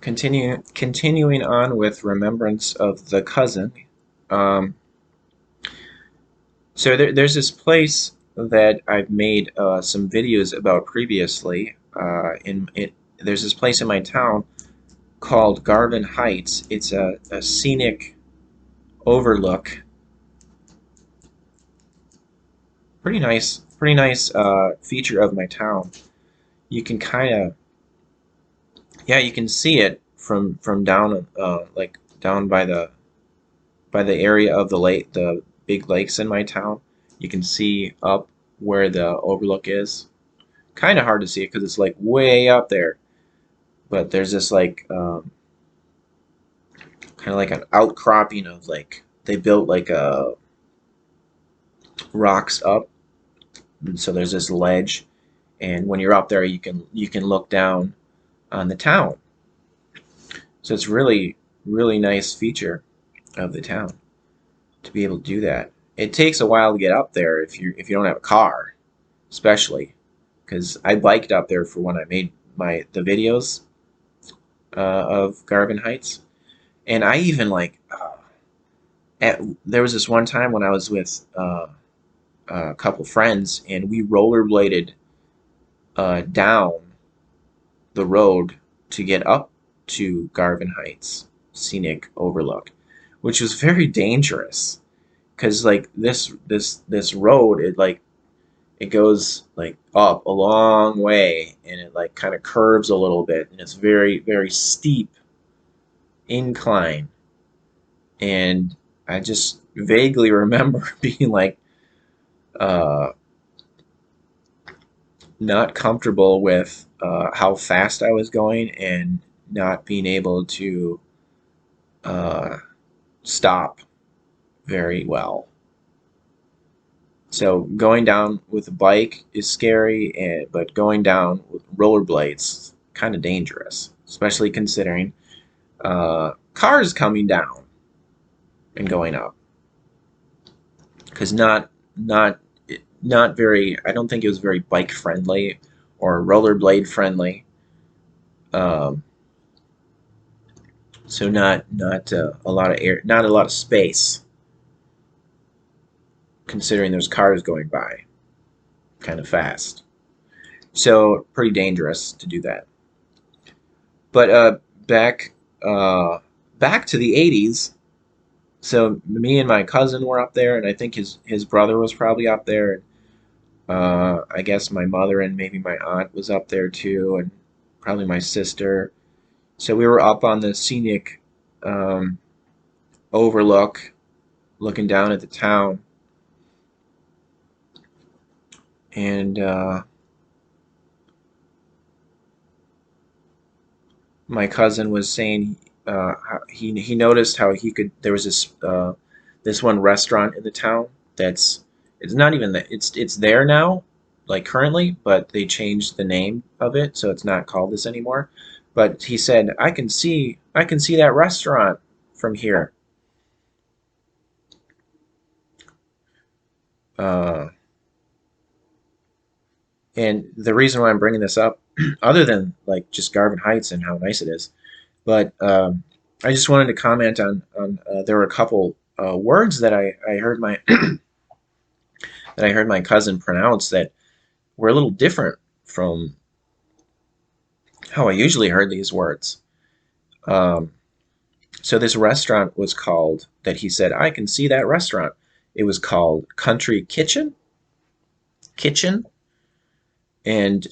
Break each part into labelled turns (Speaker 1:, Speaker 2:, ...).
Speaker 1: Continuing on with Remembrance of the Cousin. Um, there's this place that I've made some videos about previously. There's this place in my town called Garvin Heights. It's a scenic overlook. Pretty nice feature of my town. You can kind of, yeah, you can see it from down like down by the area of the lake, the big lakes in my town. You can see up where the overlook is. Kind of hard to see it because it's like way up there. But there's this like kind of like an outcropping of like they built like rocks up, and so there's this ledge, and when you're up there, you can look down on the town. So it's really nice feature of the town to be able to do that. It takes a while to get up there if you don't have a car, especially because I biked up there for when I made the videos of Garvin Heights, and I even like there was this one time when I was with a couple friends and we rollerbladed down the road to get up to Garvin Heights scenic overlook, which was very dangerous because like this road it goes like up a long way and it like kind of curves a little bit and it's very steep incline, and I just vaguely remember being like uh, not comfortable with how fast I was going and not being able to uh, stop very well. So going down with a bike is scary, but going down with rollerblades kind of dangerous, especially considering cars coming down and going up. Because not not very. I don't think it was very bike friendly or rollerblade friendly. Um, so not a lot of air, not a lot of space, considering there's cars going by kind of fast. So pretty dangerous to do that. But back uh, back to the 80s. So me and my cousin were up there, and I think his brother was probably up there. I guess my mother and maybe my aunt was up there too, and probably my sister. So we were up on the scenic um, overlook, looking down at the town, and my cousin was saying he noticed how he could. There was this one restaurant in the town that's it's not even that it's there now, like currently, but they changed the name of it, so it's not called this anymore. But he said, I can see that restaurant from here. Uh, and the reason why I'm bringing this up, other than like just Garvin Heights and how nice it is, but I just wanted to comment on there were a couple words that I heard my that I heard my cousin pronounce that were a little different from how I usually heard these words. Um, so this restaurant was called that he said I can see that restaurant. It was called Country Kitchen, and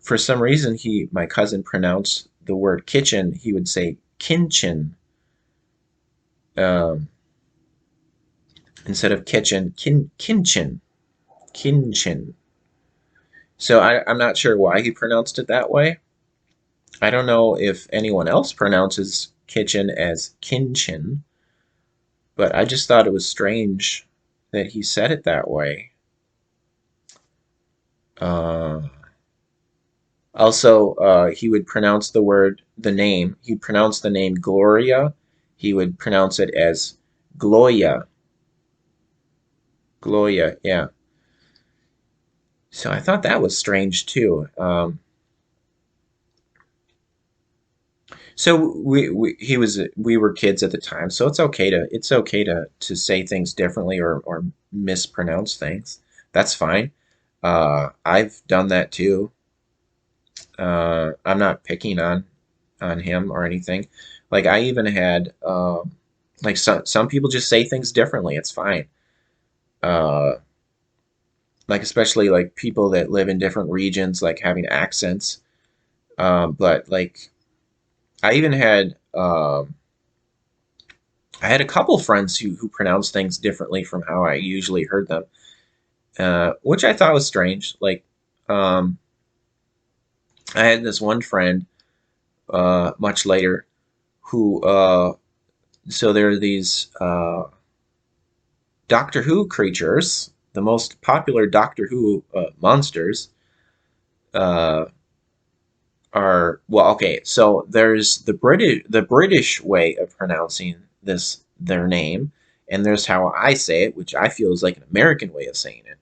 Speaker 1: for some reason my cousin pronounced the word kitchen. He would say kinchin um, instead of kitchen, kinchin. So I'm not sure why he pronounced it that way. I don't know if anyone else pronounces kitchen as kinchin, but I just thought it was strange that he said it that way. Uh, Also, he would pronounce the name. He'd pronounce the name Gloria. He would pronounce it as Gloria. Gloria, yeah. So I thought that was strange too. So we were kids at the time, so it's okay to say things differently or mispronounce things. That's fine. I've done that too. I'm not picking on him or anything. Like I even had like some people just say things differently. It's fine. Uh, like especially like people that live in different regions, like having accents. But like I even had I had a couple friends who pronounced things differently from how I usually heard them, which I thought was strange. Like um, I had this one friend much later who so there are these Doctor Who creatures, the most popular Doctor Who monsters uh, are well, okay. So there's the British way of pronouncing this their name, and there's how I say it, which I feel is like an American way of saying it.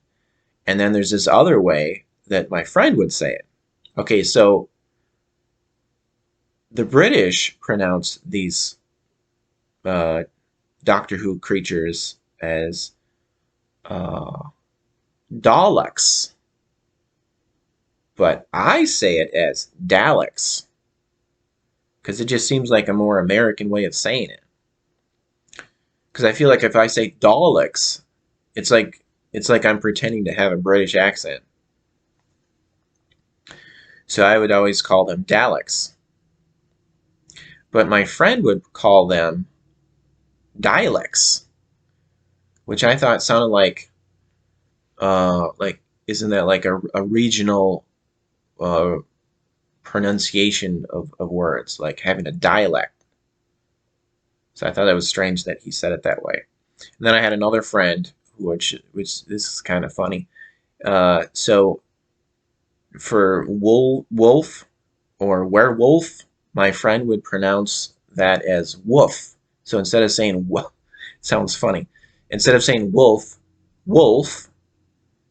Speaker 1: And then there's this other way that my friend would say it. Okay, so the British pronounce these uh, Doctor Who creatures as uh, Daleks, but I say it as Daleks because it just seems like a more American way of saying it. Because I feel like if I say Daleks, it's like it's like I'm pretending to have a British accent. So I would always call them Daleks, but my friend would call them dialects, which I thought sounded like isn't that like a regional uh, pronunciation of words, like having a dialect. So I thought that was strange that he said it that way. And then I had another friend, which this is kind of funny. So for wolf or werewolf, my friend would pronounce that as woof. So instead of saying wolf, it sounds funny. Instead of saying wolf,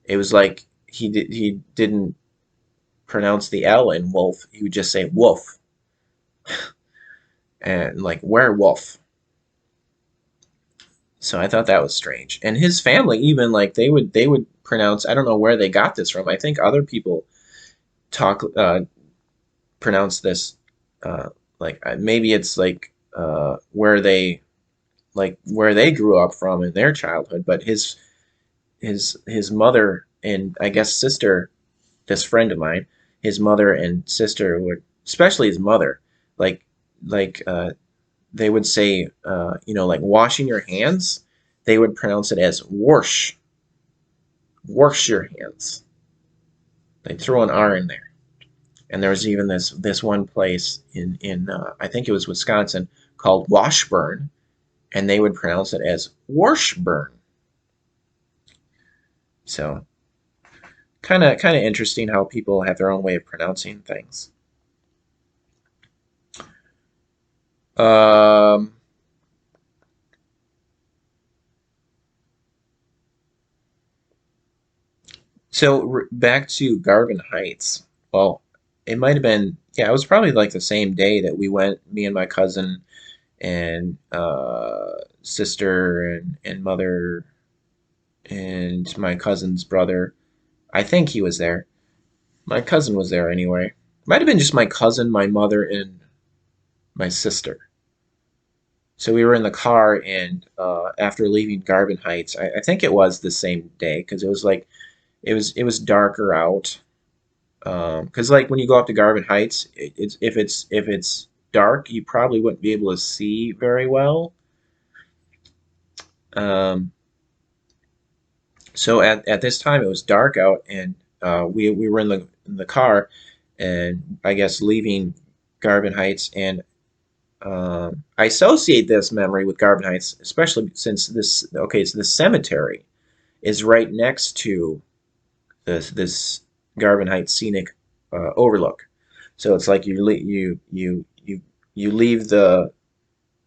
Speaker 1: it was like he didn't pronounce the L in wolf. He would just say wolf and like werewolf. So I thought that was strange. And his family even like they would pronounce. I don't know where they got this from. I think other people talk pronounce this uh, like maybe it's like where they grew up from in their childhood. But his mother and I guess sister, this friend of mine, his mother and sister would, especially his mother, like like they would say, like washing your hands. They would pronounce it as wash your hands. They throw an R in there. And there was even this one place in I think it was Wisconsin called Washburn, and they would pronounce it as Warshburn. So kind of interesting how people have their own way of pronouncing things. Um, so back to Garvin Heights. Well, it might have been yeah, it was probably like the same day that we went, me and my cousin and sister and mother and my cousin's brother. I think he was there. My cousin was there anyway. Might have been just my cousin, my mother, and my sister. So we were in the car, and after leaving Garvin Heights, I think it was the same day because it was like it was darker out. Because like when you go up to Garvin Heights, it's if it's dark, you probably wouldn't be able to see very well. Um, so at this time, it was dark out, and we were in the car, and I guess leaving Garvin Heights, and I associate this memory with Garvin Heights, especially since this okay, so the cemetery is right next to this Garvin Heights scenic overlook. So it's like you leave the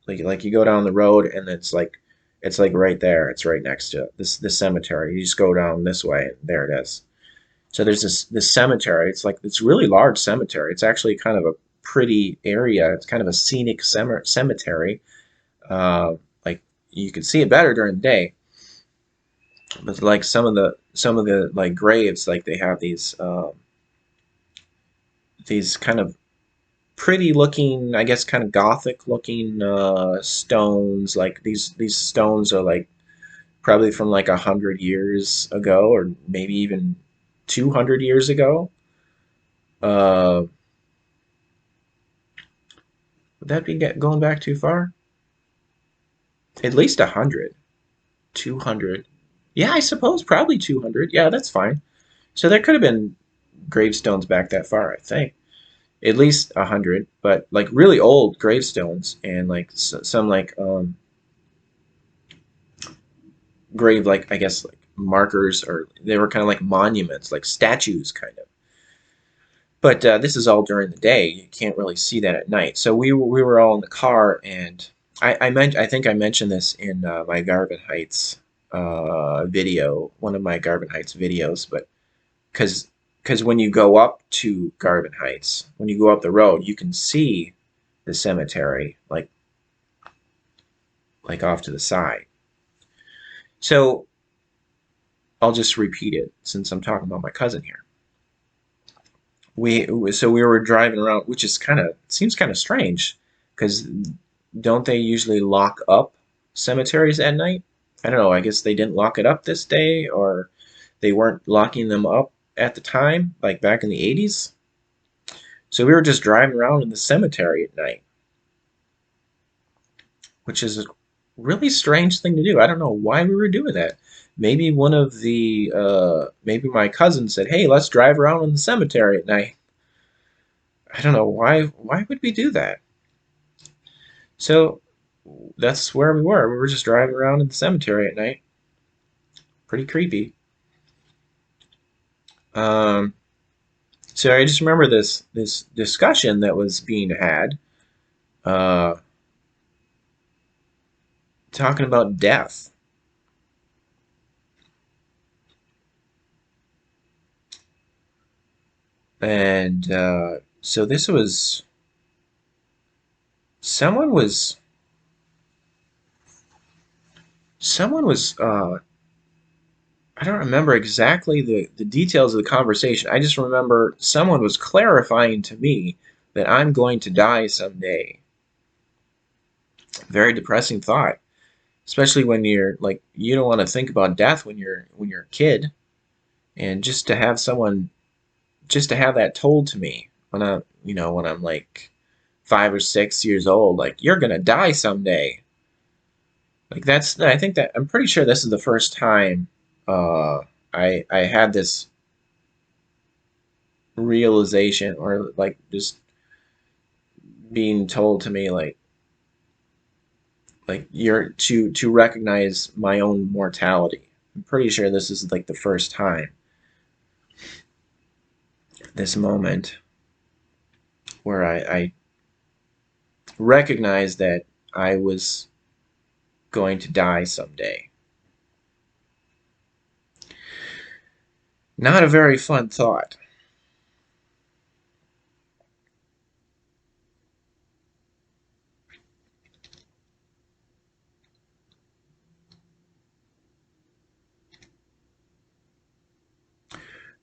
Speaker 1: like you go down the road and it's like right there. It's right next to this cemetery. You just go down this way and there it is. So there's this cemetery. It's like this really large cemetery. It's actually kind of a pretty area. It's kind of a scenic cemetery. Uh, like you can see it better during the day, but like some of the like graves, like they have these kind of pretty looking, I guess, kind of gothic looking stones. Like these stones are like probably from like 100 years ago, or maybe even 200 years ago. Uh, would that be going back too far? At least 100, 200. Yeah, I suppose probably 200. Yeah, that's fine. So there could have been gravestones back that far, I think. At least 100, but like really old gravestones and like some like grave, like I guess like markers, or they were kind of like monuments, like statues kind of. But this is all during the day. You can't really see that at night. So we were all in the car, and I think I mentioned this in my Garvin Heights video, one of my Garvin Heights videos. But because when you go up to Garvin Heights, when you go up the road, you can see the cemetery like off to the side. So I'll just repeat it since I'm talking about my cousin here. We were driving around, which is kind of seems kind of strange, because don't they usually lock up cemeteries at night? I don't know. I guess they didn't lock it up this day, or they weren't locking them up at the time, like back in the 80s. So we were just driving around in the cemetery at night, which is a really strange thing to do. I don't know why we were doing that. Maybe maybe my cousin said, "Hey, let's drive around in the cemetery at night." I don't know why. Why would we do that? So that's where we were. We were just driving around in the cemetery at night. Pretty creepy. Um, so I just remember this discussion that was being had, uh, talking about death, and so this was someone was someone was I don't remember exactly the details of the conversation. I just remember someone was clarifying to me that I'm going to die someday. Very depressing thought, especially when you're like you don't want to think about death when you're a kid, and just to have that told to me when I'm like 5 or 6 years old, like you're gonna die someday. Like I think that I'm pretty sure this is the first time uh, I had this realization, or like just being told to me like you're to recognize my own mortality. I'm pretty sure this is like the first time, this moment where I recognized that I was going to die someday. Not a very fun thought.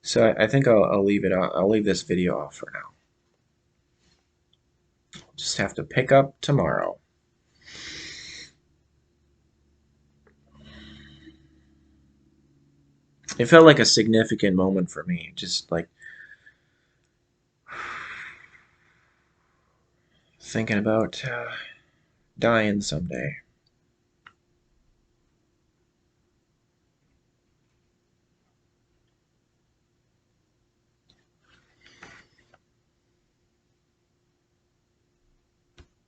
Speaker 1: So I think I'll leave it. I'll leave this video off for now. Just have to pick up tomorrow. It felt like a significant moment for me, just like thinking about dying someday.